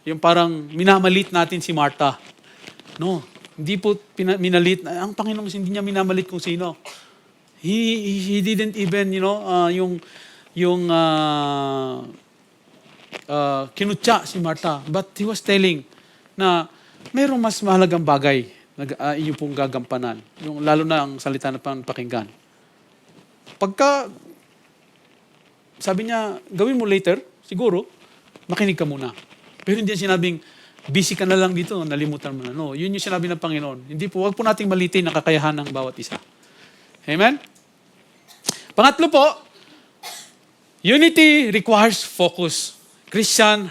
Yung parang minamalit natin si Martha. No, hindi po minalit. Ang Panginoon hindi niya minamalit kung sino. He didn't even, kinutya si Martha. But he was telling na mayroong mas mahalagang bagay na inyo pong gagampanan. Yung, lalo na ang salita na pakinggan. Pagka, sabi niya, gawin mo later, siguro, makinig ka muna. Pero hindi sinabing, busy ka na lang dito, nalimutan mo na. No, yun yung sinabi ng Panginoon. Hindi po, wag po nating malitin ang kakayahan ng bawat isa. Amen? Pangatlo po, unity requires focus. Christian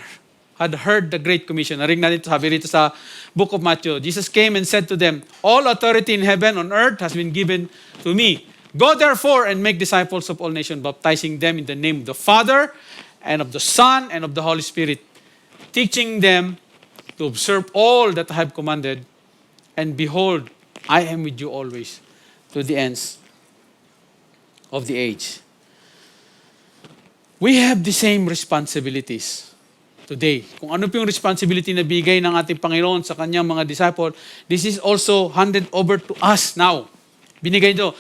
had heard the Great Commission. Narinig natin ito, sabi rito sa book of Matthew. Jesus came and said to them, all authority in heaven and on earth has been given to me. Go therefore and make disciples of all nations, baptizing them in the name of the Father and of the Son and of the Holy Spirit, teaching them to observe all that I have commanded, and behold, I am with you always to the ends of the age. We have the same responsibilities today. Kung ano po yung responsibility na bigay ng ating Panginoon sa kanyang mga disciple, this is also handed over to us now. Binigay ito.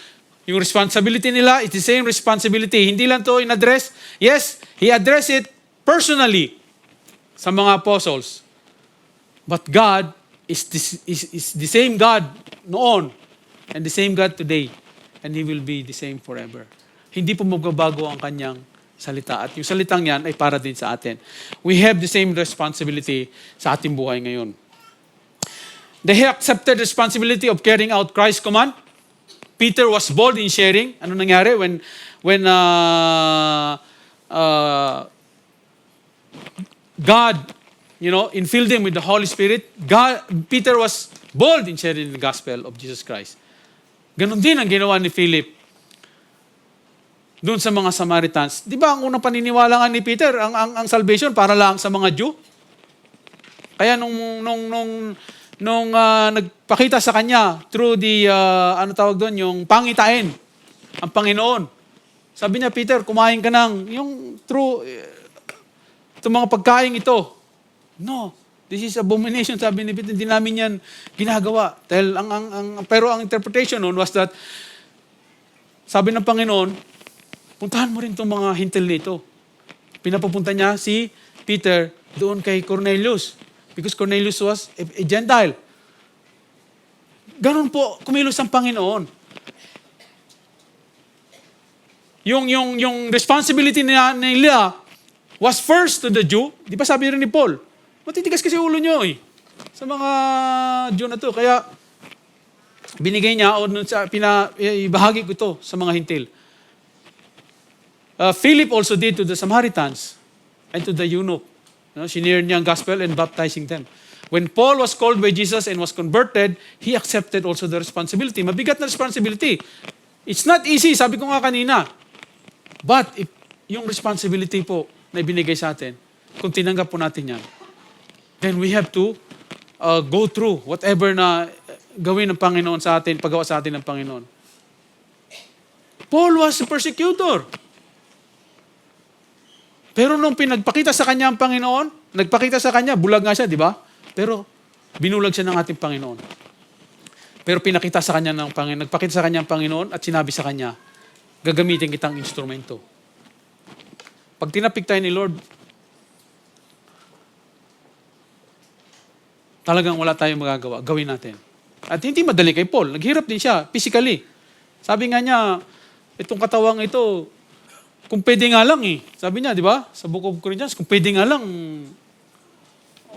Yung responsibility nila, it's the same responsibility. Hindi lang to in-address. Yes, He addressed it personally sa mga apostles. But God is the same God noon and the same God today. And He will be the same forever. Hindi po magbabago ang kanyang salita. At yung salitang yan ay para din sa atin. We have the same responsibility sa ating buhay ngayon. They accepted the responsibility of carrying out Christ's command. Peter was bold in sharing. Ano nangyari when God infilled him with the Holy Spirit, Peter was bold in sharing the gospel of Jesus Christ. Ganon din ang ginawa ni Philip doon sa mga Samaritans. Di ba ang unang paniniwala nga ni Peter, ang salvation para lang sa mga Jew? Kaya nung nagpakita sa kanya through the, yung pangitain, ang Panginoon. Sabi niya, Peter, kumain ka through, itong mga pagkain ito. No, this is abomination, sabi ni Peter, hindi namin yan ginagawa. Dahil pero ang interpretation noon was that, sabi ng Panginoon, puntahan mo rin itong mga hintil nito. Pinapapunta niya si Peter doon kay Cornelius. Because Cornelius was a Gentile. Ganon po, kumilos ang Panginoon. Yung responsibility nila was first to the Jew. Di ba sabi rin ni Paul, matitigas kasi ulo nyo sa mga Jew na to. Kaya binigay niya o ibahagi ko ito sa mga hintil. Philip also did to the Samaritans and to the eunuch. Shinare niya ang gospel and baptizing them. When Paul was called by Jesus and was converted, he accepted also the responsibility. Mabigat na responsibility. It's not easy, sabi ko nga kanina. But yung responsibility po na ibinigay sa atin, kung tinanggap po natin yan, then we have to go through whatever na gawin ng Panginoon sa atin, paggawa sa atin ng Panginoon. Paul was a persecutor. Pero nung pinagpakita sa kanya ang Panginoon, nagpakita sa kanya, bulag nga siya, di ba? Pero binulag siya ng ating Panginoon. Pero pinakita sa kanya ng Panginoon, nagpakita sa kanya ang Panginoon at sinabi sa kanya, gagamitin kitang instrumento. Pag tinapik tayo ni Lord, talagang wala tayong magagawa. Gawin natin. At hindi madali kay Paul. Naghirap din siya, physically. Sabi nga niya, itong katawang ito, kung pwede nga lang Sabi niya, di ba? Sa Book of Corinthians, kung pwede nga lang,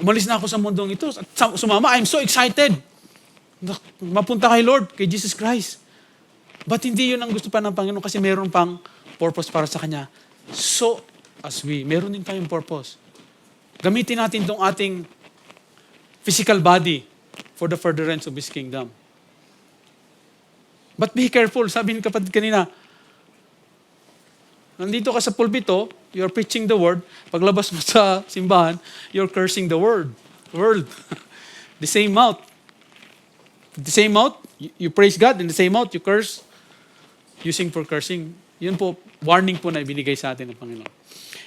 umalis na ako sa mundong ito. At sumama, I'm so excited. Mapunta kay Lord, kay Jesus Christ. But hindi yun ang gusto pa ng Panginoon kasi meron pang purpose para sa Kanya. So, meron din tayong purpose. Gamitin natin itong ating physical body for the furtherance of His kingdom. But be careful, sabi ni kapatid kanina, nandito ka sa pulpito, you're preaching the word, paglabas mo sa simbahan, you're cursing the world. The same mouth. The same mouth, you praise God, in the same mouth, you curse, using for cursing. Yun po, warning po na ibinigay sa atin ng Panginoon.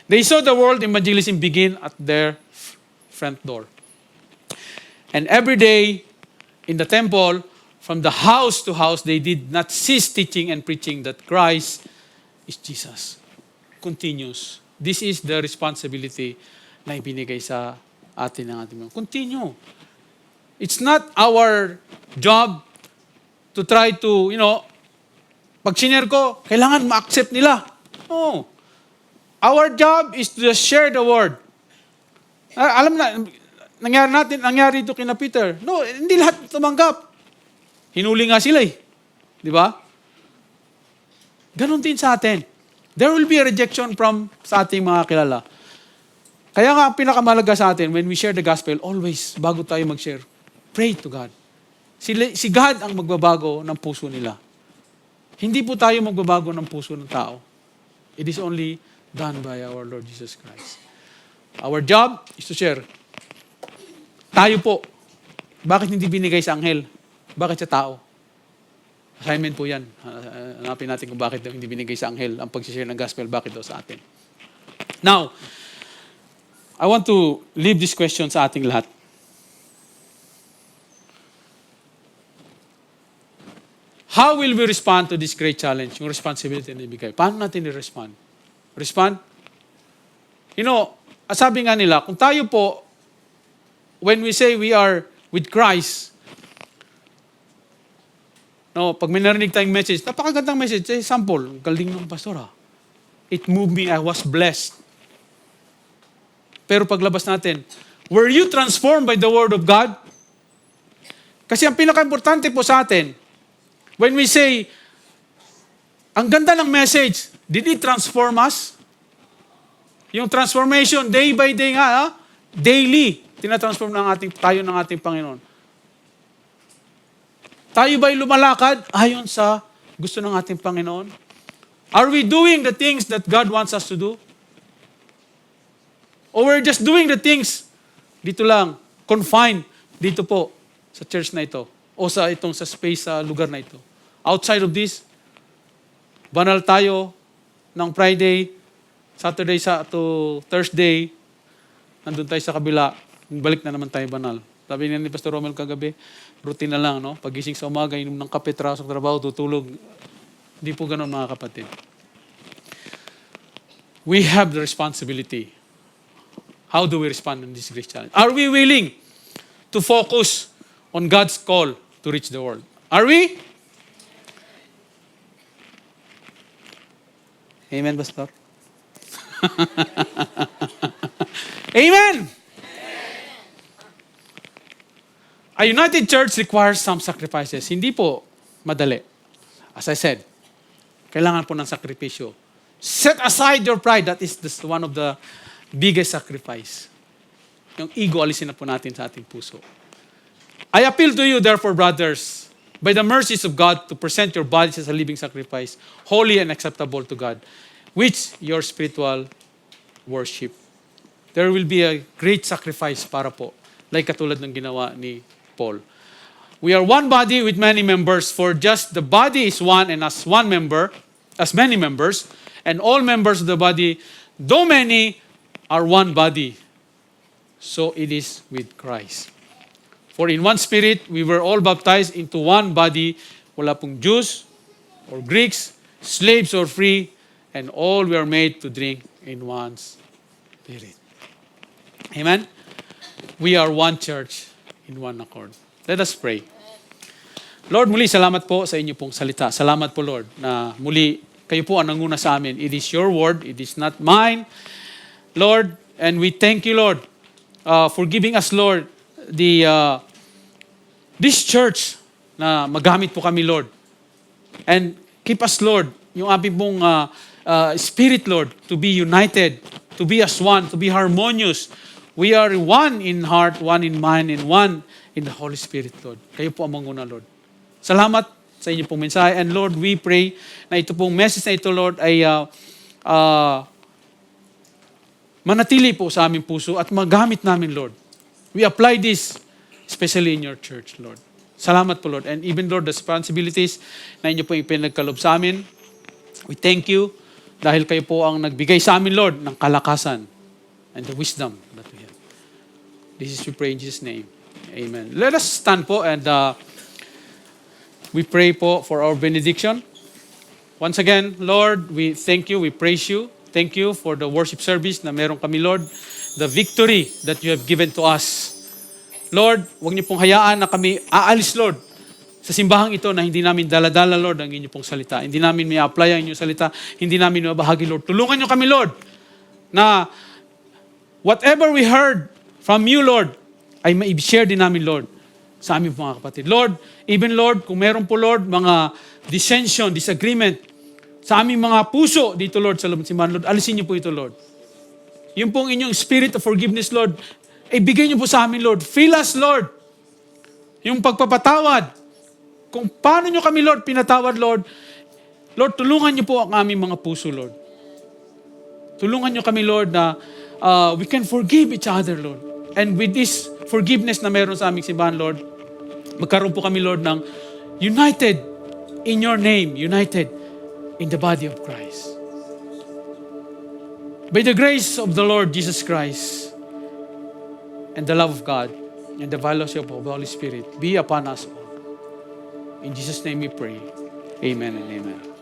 They saw the world evangelism begin at their front door. And every day, in the temple, from the house to house, they did not cease teaching and preaching that Christ is Jesus. Continues. This is the responsibility na ibinigay sa atin ng ating mga. Continue. It's not our job to try to, pag sinare ko, kailangan ma-accept nila. No. Our job is to just share the word. Alam na, nangyari ito kina Peter. No, hindi lahat tumanggap. Hinuli nga sila Di ba? Ganon din sa atin. There will be a rejection sa ating mga kilala. Kaya nga, ang pinakamalaga sa atin, when we share the gospel, always, bago tayo mag-share, pray to God. Si God ang magbabago ng puso nila. Hindi po tayo magbabago ng puso ng tao. It is only done by our Lord Jesus Christ. Our job is to share. Tayo po, bakit hindi binigay sa anghel? Bakit sa tao? Assignment po yan. Hanapin natin kung bakit hindi binigay sa anghel ang pag-share ng gospel, bakit daw sa atin. Now, I want to leave this question sa ating lahat. How will we respond to this great challenge, yung responsibility na ibigay? Paano natin i-respond? Respond? Sabi nga nila, kung tayo po, when we say we are with Christ, pag may narinig tayong message, napakagandang message. Sample, galing ng pastor It moved me, I was blessed. Pero paglabas natin, were you transformed by the Word of God? Kasi ang pinaka-importante po sa atin, when we say, ang ganda ng message, did it transform us? Yung transformation, day by day nga, daily, tinatransform tayo ng ating Panginoon. Tayo ba'y lumalakad ayon sa gusto ng ating Panginoon? Are we doing the things that God wants us to do? Or we're just doing the things dito lang, confined dito po sa church na ito o sa space sa lugar na ito. Outside of this, banal tayo ng Friday, Saturday to Thursday, nandun tayo sa kabila, balik na naman tayo banal. Sabi niya ni Pastor Romel kagabi, routine na lang, no? Pagising sa umaga, inom ng kape, sa trabaho, tutulog. Hindi po ganun, mga kapatid. We have the responsibility. How do we respond in this great challenge? Are we willing to focus on God's call to reach the world? Are we? Amen, Pastor? Amen! A united church requires some sacrifices. Hindi po madali. As I said, kailangan po ng sakripisyo. Set aside your pride. That is one of the biggest sacrifice. Yung ego, alisin na po natin sa ating puso. I appeal to you, therefore, brothers, by the mercies of God, to present your bodies as a living sacrifice, holy and acceptable to God, which your spiritual worship. There will be a great sacrifice para po, like katulad ng ginawa ni Paul. We are one body with many members, for just the body is one, and as many members, and all members of the body, though many, are one body. So it is with Christ. For in one spirit, we were all baptized into one body. Wala pong Jews or Greeks, slaves or free, and all we are made to drink in one spirit. Amen? We are one church in one accord. Let us pray. Lord, muli salamat po sa inyo pong salita. Salamat po, Lord, na muli kayo po ang nanguna sa amin. It is your word, it is not mine. Lord, and we thank you, Lord, for giving us, Lord, this church na magamit po kami, Lord. And keep us, Lord, yung aming pong spirit, Lord, to be united, to be as one, to be harmonious. We are one in heart, one in mind, and one in the Holy Spirit, Lord. Kayo po ang manguna, Lord. Salamat sa inyo pong mensahe. And Lord, we pray na ito pong message na ito, Lord, ay manatili po sa aming puso at magamit namin, Lord. We apply this, especially in your church, Lord. Salamat po, Lord. And even, Lord, the responsibilities na inyo po ipinagkalob sa amin, we thank you dahil kayo po ang nagbigay sa amin, Lord, ng kalakasan and the wisdom that we have. This is we pray in Jesus' name. Amen. Let us stand po and we pray po for our benediction. Once again, Lord, we thank you, we praise you. Thank you for the worship service na meron kami, Lord. The victory that you have given to us. Lord, huwag niyo pong hayaan na kami aalis, Lord, sa simbahang ito na hindi namin daladala, Lord, ang inyong pong salita. Hindi namin may apply ang inyong salita. Hindi namin mabahagi, Lord. Tulungan niyo kami, Lord, na whatever we heard from you, Lord, ay ma-share din namin, Lord, sa aming mga kapatid. Lord, even, Lord, kung meron po, Lord, mga dissension, disagreement, sa aming mga puso dito, Lord, sa simbahan, Lord, alisin niyo po ito, Lord. Yung pong inyong spirit of forgiveness, Lord, ibigay niyo po sa amin, Lord. Fill us, Lord. Yung pagpapatawad. Kung paano niyo kami, Lord, pinatawad, Lord. Lord, tulungan niyo po ang aming mga puso, Lord. Tulungan niyo kami, Lord, na we can forgive each other, Lord. And with this forgiveness na meron sa aming simbahan, Lord, magkaroon po kami, Lord, ng united in your name, united in the body of Christ. By the grace of the Lord Jesus Christ and the love of God and the fellowship of the Holy Spirit be upon us all. In Jesus' name we pray. Amen and amen.